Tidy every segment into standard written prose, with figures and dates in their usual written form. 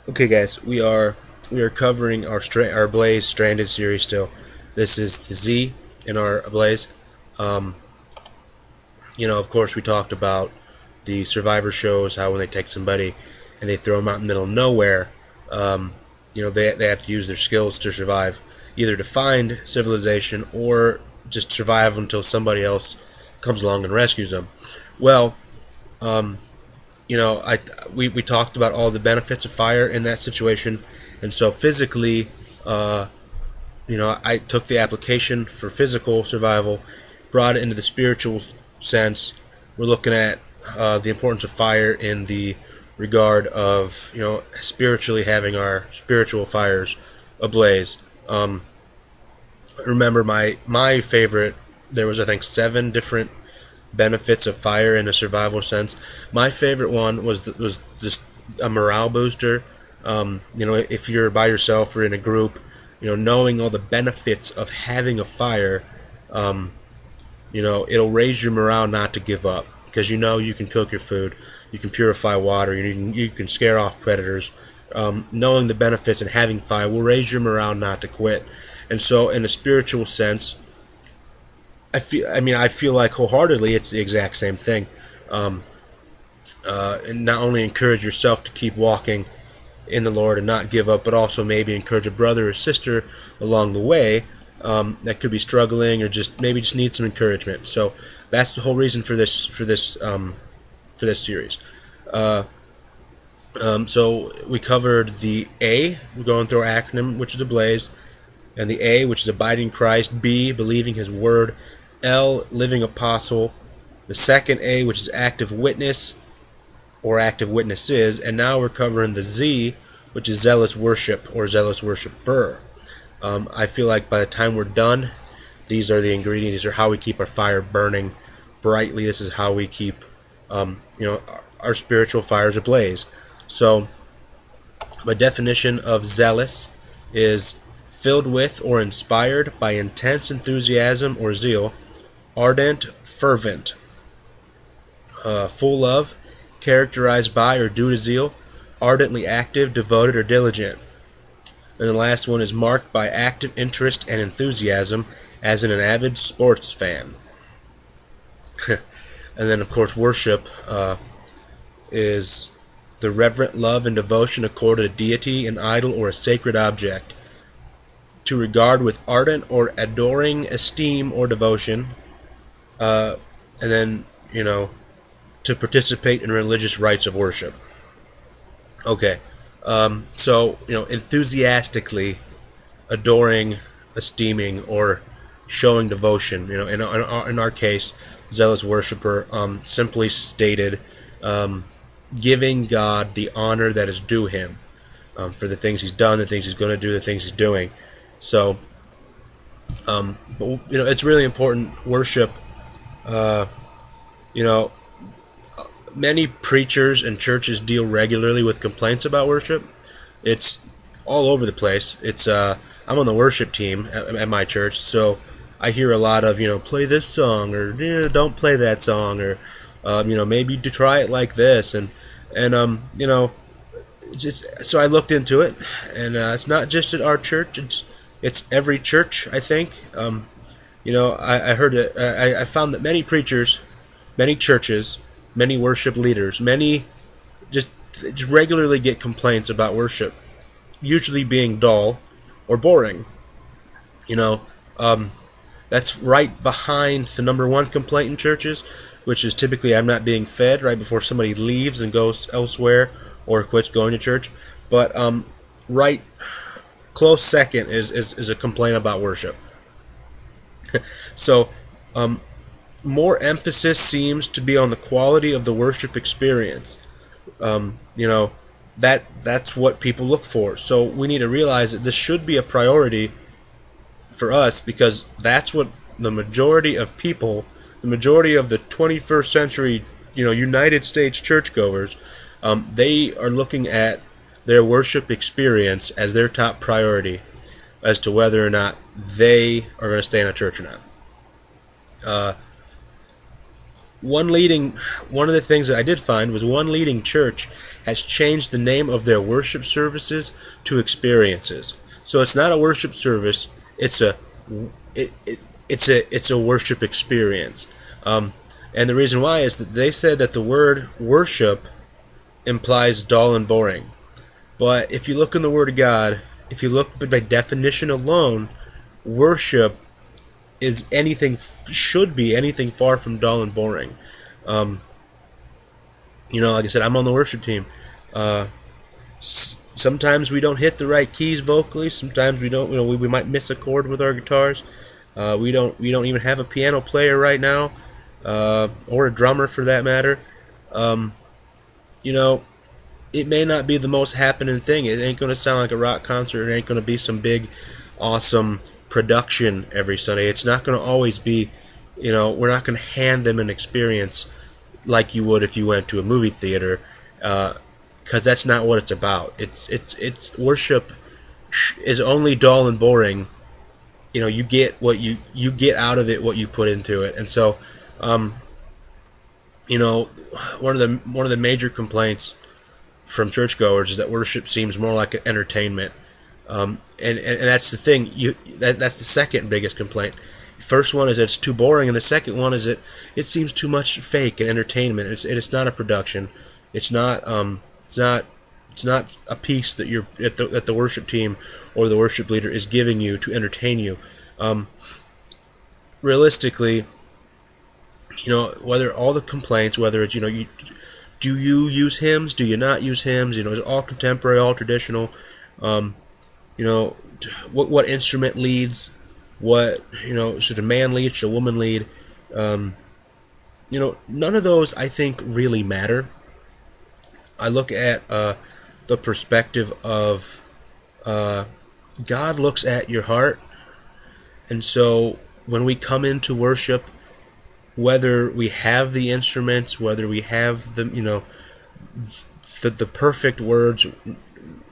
Okay, guys, we are covering our Ablaze Stranded series still. This is the Z in our Ablaze. Um, of course, we talked about the Survivor shows, how when they take somebody and they throw them out in the middle of nowhere, um, they have to use their skills to survive, either to find civilization or just survive until somebody else comes along and rescues them. Well, um, we talked about all the benefits of fire in that situation, and so physically, uh, I took the application for physical survival, brought it into the spiritual sense. We're looking at the importance of fire in the regard of spiritually having our spiritual fires ablaze. Remember my favorite. There was, I think, 7 different benefits of fire in a survival sense. My favorite one was just a morale booster. If you're by yourself or in a group, knowing all the benefits of having a fire, it'll raise your morale not to give up because you can cook your food, you can purify water, you can scare off predators. Knowing the benefits and having fire will raise your morale not to quit. And so, in a spiritual sense, I feel like wholeheartedly it's the exact same thing. And not only encourage yourself to keep walking in the Lord and not give up, but also maybe encourage a brother or sister along the way that could be struggling or just need some encouragement. So that's the whole reason for this series. Uh, so we covered the A. We're going through our acronym, which is Ablaze, and the A, which is abiding Christ. B, believing His word. L, living apostle. The second A, which is active witness or active witnesses, and now we're covering the Z, which is zealous worship or zealous worshiper. I feel like by the time we're done, these are the ingredients. These are how we keep our fire burning brightly. This is how we keep, our spiritual fires ablaze. So, my definition of zealous is filled with or inspired by intense enthusiasm or zeal, ardent, fervent, full of, characterized by or due to zeal, ardently active, devoted, or diligent. And the last one is marked by active interest and enthusiasm, as in an avid sports fan. And then, of course, worship is the reverent love and devotion accorded to deity, an idol, or a sacred object. To regard with ardent or adoring esteem or devotion. And then, to participate in religious rites of worship. Okay. So, enthusiastically adoring, esteeming, or showing devotion. In our case, zealous worshiper, simply stated, giving God the honor that is due Him for the things He's done, the things He's going to do, the things He's doing. So, but it's really important. Worship. Uh, you know, Many preachers and churches deal regularly with complaints about worship. It's all over the place. I'm on the worship team at my church, so I hear a lot of play this song or don't play that song or maybe to try it like this and so I looked into it and it's not just at our church. It's every church, I think. I heard that I found that many preachers, many churches, many worship leaders, many just regularly get complaints about worship, usually being dull or boring. You know, um, that's right behind the number one complaint in churches, which is typically I'm not being fed right before somebody leaves and goes elsewhere or quits going to church. But right close second is a complaint about worship. So, more emphasis seems to be on the quality of the worship experience. Um, you know, that's what people look for. So we need to realize that this should be a priority for us because that's what the majority of people, the majority of the 21st century, United States churchgoers, they are looking at their worship experience as their top priority as to whether or not they are going to stay in a church or not. Uh, one leading one of the things that I did find was one leading church has changed the name of their worship services to experiences. So it's not a worship service; it's a worship experience. And the reason why is that they said that the word worship implies dull and boring. But if you look in the Word of God, if you look by definition alone, worship is should be anything far from dull and boring. Um, like I said, I'm on the worship team. Sometimes we don't hit the right keys vocally. Sometimes we don't. We might miss a chord with our guitars. We don't even have a piano player right now, or a drummer for that matter. Um, you know, it may not be the most happening thing. It ain't going to sound like a rock concert. It ain't going to be some big, awesome production every Sunday. It's not going to always be, we're not going to hand them an experience like you would if you went to a movie theater, because that's not what it's about. It's worship is only dull and boring. You get what you get out of it, what you put into it, and so, one of the major complaints from churchgoers is that worship seems more like an entertainment. And that's the thing. That's the second biggest complaint. First one is that it's too boring, and the second one is that it seems too much fake and entertainment. It's not a production. It's not a piece that that the worship team or the worship leader is giving you to entertain you. Realistically, whether all the complaints, whether it's do you use hymns, do you not use hymns? Is it all contemporary, all traditional? What instrument leads? What should a man lead? Should a woman lead? None of those I think really matter. I look at the perspective of God looks at your heart, and so when we come into worship, whether we have the instruments, whether we have the perfect words,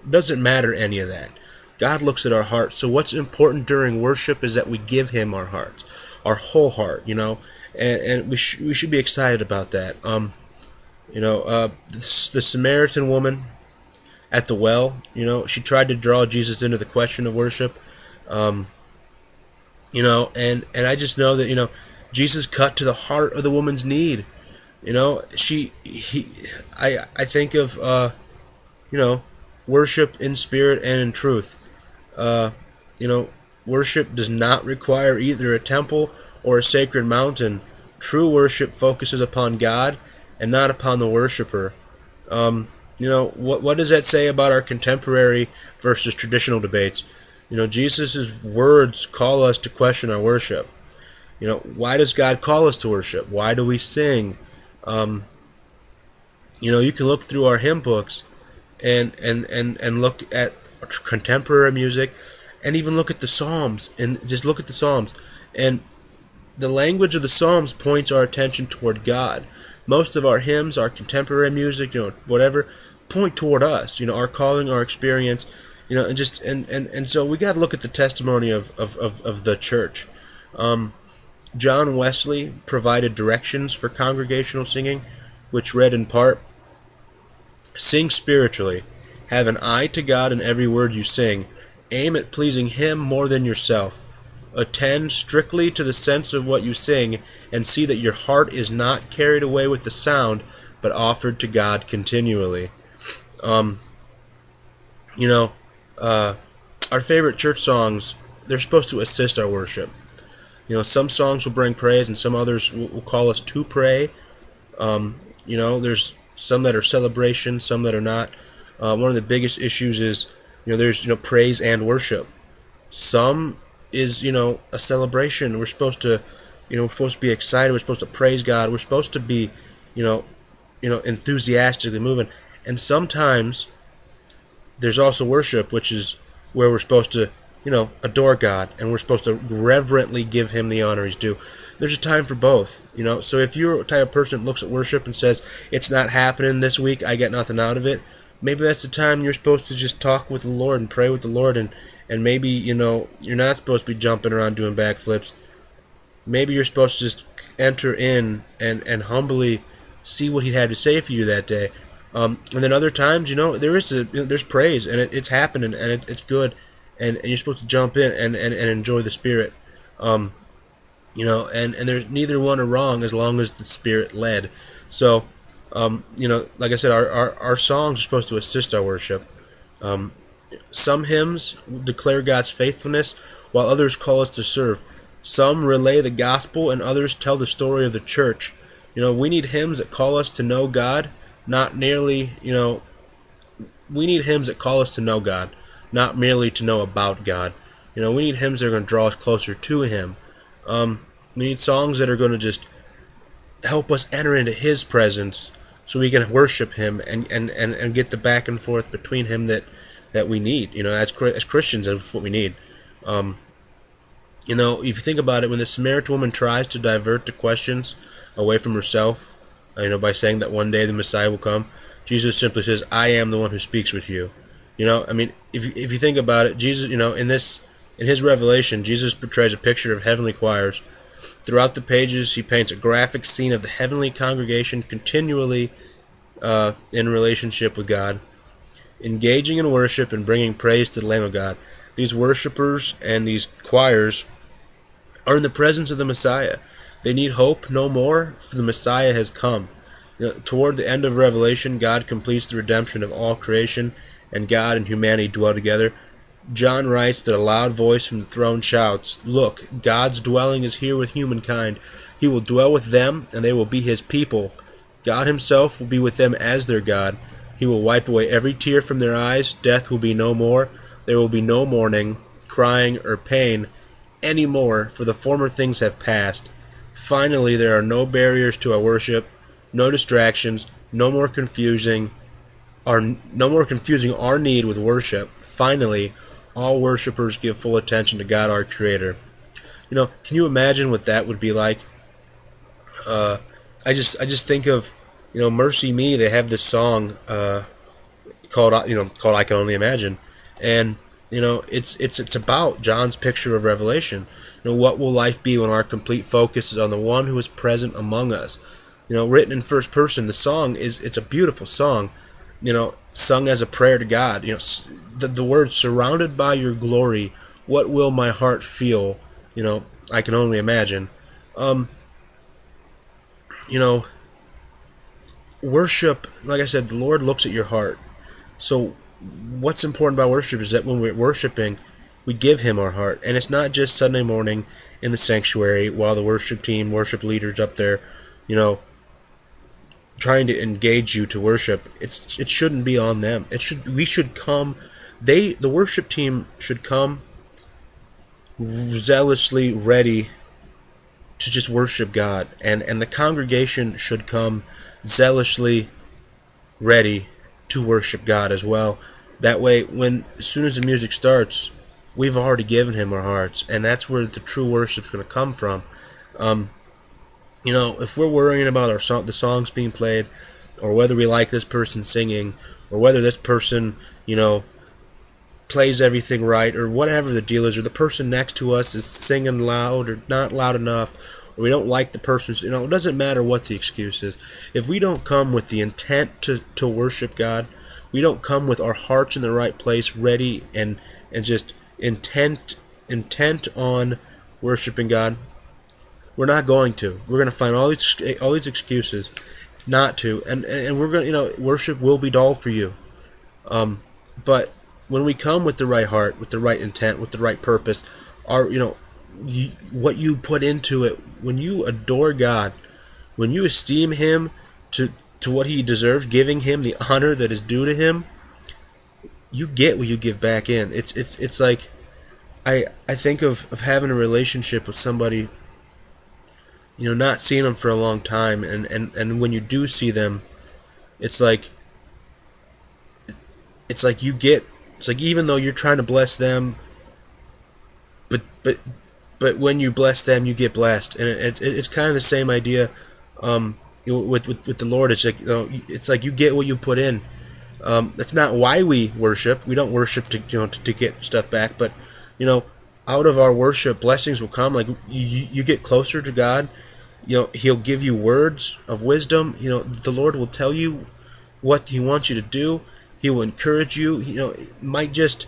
doesn't matter any of that. God looks at our heart. So what's important during worship is that we give Him our hearts, our whole heart. And we should be excited about that. The Samaritan woman at the well, she tried to draw Jesus into the question of worship. And I just know that Jesus cut to the heart of the woman's need. I think of worship in spirit and in truth. Worship does not require either a temple or a sacred mountain. True worship focuses upon God and not upon the worshiper. What does that say about our contemporary versus traditional debates? Jesus' words call us to question our worship. Why does God call us to worship? Why do we sing? You can look through our hymn books and look at contemporary music, and even look at the Psalms, and just look at the Psalms. And the language of the Psalms points our attention toward God. Most of our hymns, our contemporary music, whatever, point toward us, our calling, our experience, and so we got to look at the testimony of the church. John Wesley provided directions for congregational singing, which read in part, "Sing spiritually. Have an eye to God in every word you sing. Aim at pleasing Him more than yourself. Attend strictly to the sense of what you sing, and see that your heart is not carried away with the sound, but offered to God continually." Our favorite church songs, they're supposed to assist our worship. Some songs will bring praise, and some others will call us to pray. There's some that are celebration, some that are not. One of the biggest issues is, there's praise and worship. Some is a celebration. We're supposed to be excited. We're supposed to praise God. We're supposed to be enthusiastically moving. And sometimes there's also worship, which is where we're supposed to adore God, and we're supposed to reverently give Him the honor He's due. There's a time for both, So if you're a type of person that looks at worship and says, it's not happening this week, I get nothing out of it, maybe that's the time you're supposed to just talk with the Lord and pray with the Lord, and maybe, you're not supposed to be jumping around doing backflips. Maybe you're supposed to just enter in and humbly see what he had to say for you that day. And then other times, there's praise, and it's happening, and it's good, and you're supposed to jump in and enjoy the Spirit. And there's neither one are wrong as long as the Spirit led. So, like I said, our songs are supposed to assist our worship. Some hymns declare God's faithfulness, while others call us to serve. Some relay the gospel, and others tell the story of the church. We need hymns that call us to know God, not merely, we need hymns that call us to know God, not merely to know about God. We need hymns that are going to draw us closer to Him. We need songs that are going to just help us enter into His presence so we can worship Him and get the back and forth between Him that we need. As Christians, that's what we need. If you think about it, when the Samaritan woman tries to divert the questions away from herself, by saying that one day the Messiah will come, Jesus simply says, "I am the one who speaks with you." If you think about it, Jesus, in His revelation, Jesus portrays a picture of heavenly choirs. Throughout the pages, He paints a graphic scene of the heavenly congregation continually in relationship with God, engaging in worship and bringing praise to the Lamb of God. These worshipers and these choirs are in the presence of the Messiah. They need hope no more, for the Messiah has come. Toward the end of Revelation, God completes the redemption of all creation, and God and humanity dwell together. John writes that a loud voice from the throne shouts, "Look, God's dwelling is here with humankind. He will dwell with them, and they will be His people. God Himself will be with them as their God. He will wipe away every tear from their eyes. Death will be no more. There will be no mourning, crying, or pain any more, for the former things have passed." Finally, there are no barriers to our worship, no distractions, no more confusing our need with worship. Finally, all worshipers give full attention to God, our Creator. Can you imagine what that would be like? I just think of, Mercy Me. They have this song called I Can Only Imagine, and it's about John's picture of Revelation. What will life be when our complete focus is on the one who is present among us? Written in first person, the song it's a beautiful song. Sung as a prayer to God. The words, "Surrounded by your glory, what will my heart feel?" I can only imagine. Worship, like I said, the Lord looks at your heart. So what's important about worship is that when we're worshiping, we give Him our heart. And it's not just Sunday morning in the sanctuary while the worship team, worship leaders up there, trying to engage you to worship. It shouldn't be on them. We should come. The worship team should come zealously ready to just worship God, and the congregation should come zealously ready to worship God as well. That way, as soon as the music starts, we've already given Him our hearts, and that's where the true worship's going to come from. If we're worrying about the songs being played, or whether we like this person singing, or whether this person, plays everything right, or whatever the deal is, or the person next to us is singing loud or not loud enough, or we don't like the person's, it doesn't matter what the excuse is. If we don't come with the intent to worship God, we don't come with our hearts in the right place, ready and just intent on worshiping God, we're not going to. We're going to find all these excuses not to, and we're going to, worship will be dull for you. But when we come with the right heart, with the right intent, with the right purpose, what you put into it, when you adore God, when you esteem Him to what He deserves, giving Him the honor that is due to Him, you get what you give back in. It's like, I think of having a relationship with somebody, not seeing them for a long time, and when you do see them, it's like you get. It's like, even though you're trying to bless them, but when you bless them, you get blessed, and it's kind of the same idea with the Lord. It's like, it's like you get what you put in. That's not why we worship. We don't worship to get stuff back, but out of our worship, blessings will come. Like you get closer to God, He'll give you words of wisdom. The Lord will tell you what He wants you to do. He will encourage you. It might just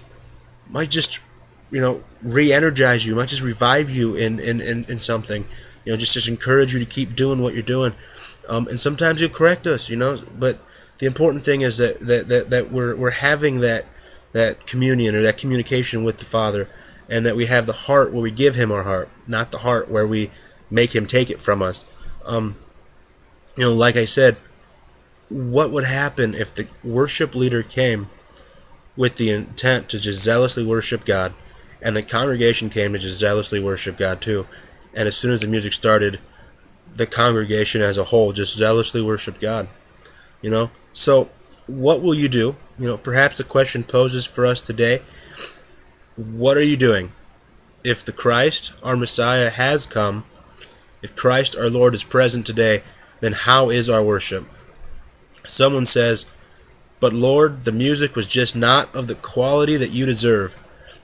re-energize you. Might just revive you in something. Just encourage you to keep doing what you're doing. And sometimes He'll correct us. But the important thing is that we're having that communion or that communication with the Father, and that we have the heart where we give Him our heart, not the heart where we make Him take it from us. Like I said, what would happen if the worship leader came with the intent to just zealously worship God, and the congregation came to just zealously worship God too, and as soon as the music started, the congregation as a whole just zealously worshiped God? So what will you do? Perhaps the question poses for us today: what are you doing? If the Christ, our Messiah, has come, if Christ, our Lord, is present today, then how is our worship? Someone says, "But Lord, the music was just not of the quality that you deserve."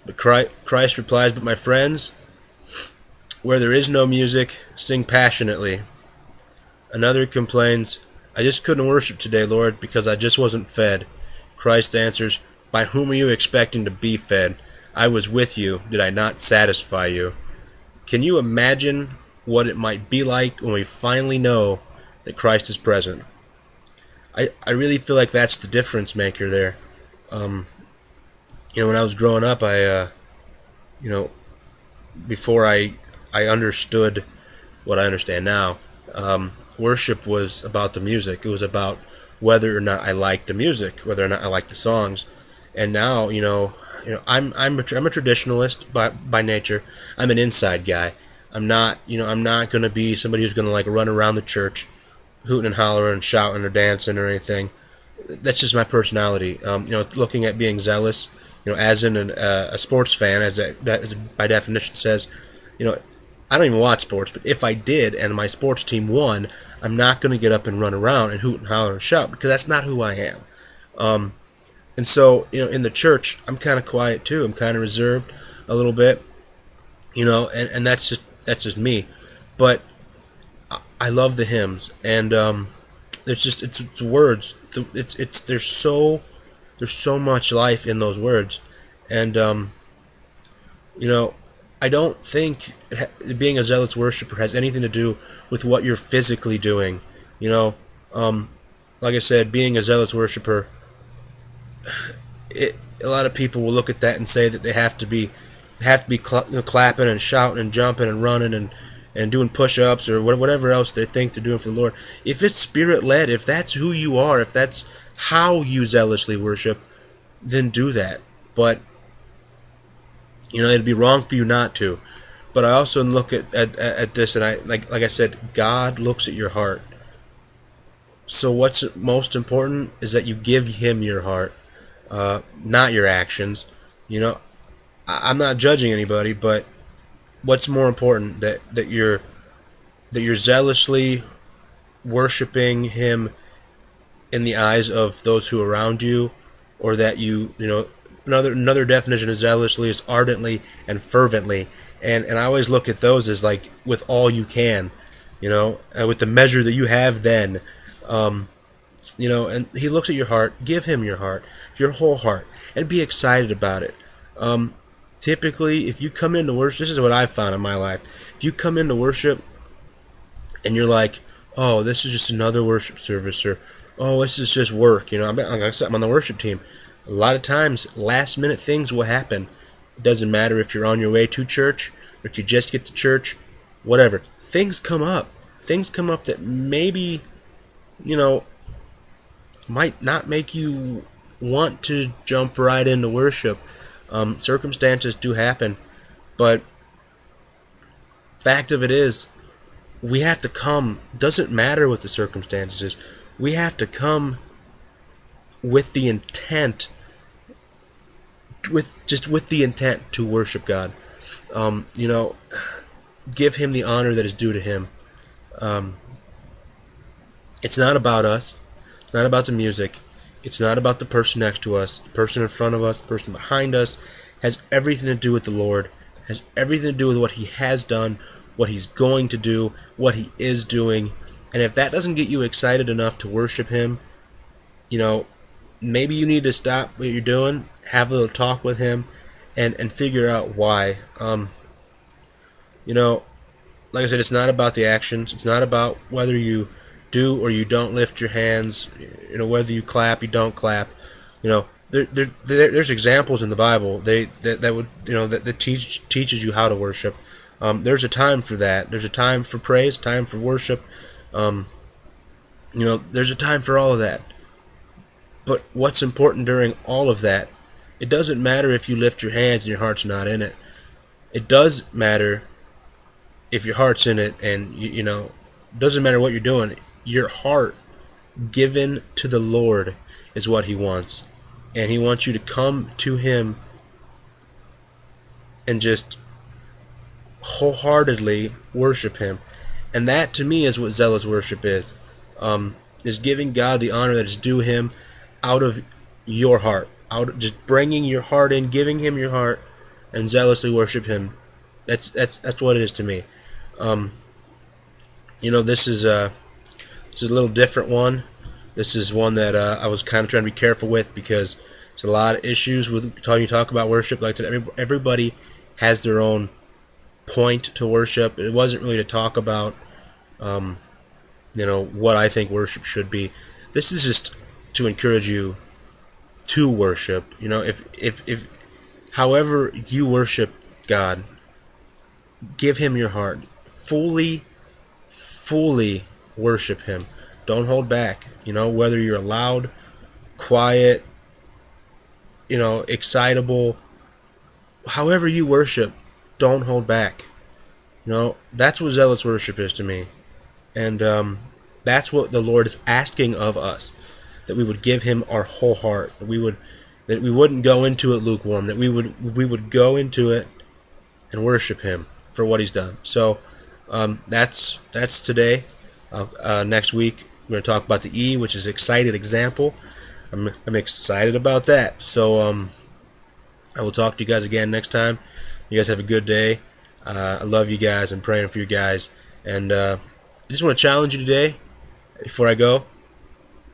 But Christ replies, "But my friends, where there is no music, sing passionately." Another complains, "I just couldn't worship today, Lord, because I just wasn't fed." Christ answers, "By whom are you expecting to be fed? I was with you. Did I not satisfy you?" Can you imagine what it might be like when we finally know that Christ is present? I really feel like that's the difference maker there. When I was growing up, before I understood what I understand now, worship was about the music. It was about whether or not I liked the music, whether or not I liked the songs. And now, I'm a traditionalist by nature. I'm an inside guy. I'm not going to be somebody who's going to like run around the church, hooting and hollering and shouting or dancing or anything. That's just my personality. Looking at being zealous, as in a sports fan, as by definition says, I don't even watch sports, but if I did and my sports team won, I'm not going to get up and run around and hoot and holler and shout, because that's not who I am. And so, in the church, I'm kind of quiet too. I'm kind of reserved a little bit, and that's just me. But I love the hymns, and it's words. There's so much life in those words, and I don't think being a zealous worshiper has anything to do with what you're physically doing. Like I said, being a zealous worshiper, a lot of people will look at that and say that they have to be clapping and shouting and jumping and running and doing push-ups or whatever else they think they're doing for the Lord. If it's Spirit-led, if that's who you are, if that's how you zealously worship, then do that. But it'd be wrong for you not to. But I also look at this, and I like I said, God looks at your heart. So what's most important is that you give Him your heart, not your actions. I'm not judging anybody, but what's more important, that you're zealously worshiping Him in the eyes of those who are around you, or that another definition of zealously is ardently and fervently, and I always look at those as like with all you can, with the measure that you have then, and He looks at your heart. Give Him your heart, your whole heart, and be excited about it. Typically, if you come into worship, this is what I've found in my life. If you come into worship and you're like, "Oh, this is just another worship service," or "Oh, this is just work," like I said, I'm on the worship team. A lot of times, last minute things will happen. It doesn't matter if you're on your way to church, or if you just get to church, whatever. Things come up. Things come up that maybe, might not make you want to jump right into worship. Circumstances do happen, but fact of it is, we have to come. Doesn't matter what the circumstances is. We have to come with the intent, with the intent to worship God. Give Him the honor that is due to Him. It's not about us. It's not about the music. It's not about the person next to us, the person in front of us, the person behind us. It has everything to do with the Lord. It has everything to do with what He has done, what he's going to do, what he is doing. And if that doesn't get you excited enough to worship him, you know, maybe you need to stop what you're doing, have a little talk with him, and figure out why. You know, like I said, it's not about the actions. It's not about whether you do or you don't lift your hands. You know, whether you clap, you don't clap. You know, there's examples in the Bible that would, you know, that teaches you how to worship. There's a time for that. There's a time for praise, time for worship. You know, there's a time for all of that. But what's important during all of that? It doesn't matter if you lift your hands and your heart's not in it. It does matter if your heart's in it, and you know, it doesn't matter what you're doing. Your heart given to the Lord is what he wants. And he wants you to come to him and just wholeheartedly worship him. And that to me is what zealous worship is giving God the honor that is due him out of your heart, out of just bringing your heart in, giving him your heart, and zealously worship him. That's what it is to me. You know, this is a little different one. This is one that I was kind of trying to be careful with, because there's a lot of issues with you talk about worship. Like everybody has their own point to worship. It wasn't really to talk about, you know, what I think worship should be. This is just to encourage you to worship. You know, if however you worship God, give him your heart. Fully worship him. Don't hold back. You know, whether you're loud, quiet, you know, excitable, however you worship, don't hold back. You know, that's what zealous worship is to me. And that's what the Lord is asking of us, that we would give him our whole heart, that we wouldn't go into it lukewarm, that we would go into it and worship him for what he's done. So that's today. Next week we're going to talk about the E, which is excited example. I'm excited about that. So I will talk to you guys again next time. You guys have a good day. I love you guys. I'm praying for you guys. And I just want to challenge you today, before I go,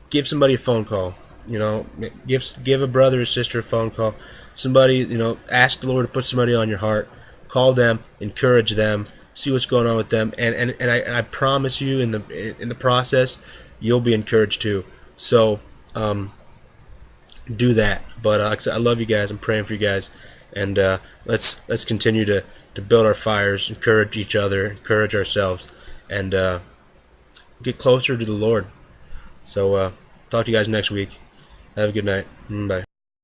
give somebody a phone call. You know, give a brother or sister a phone call. Somebody, you know, ask the Lord to put somebody on your heart. Call them, encourage them, see what's going on with them, and I promise you, in the process, you'll be encouraged too. So do that. But I love you guys. I'm praying for you guys, and let's continue to build our fires, encourage each other, encourage ourselves, and get closer to the Lord. So talk to you guys next week. Have a good night. Bye.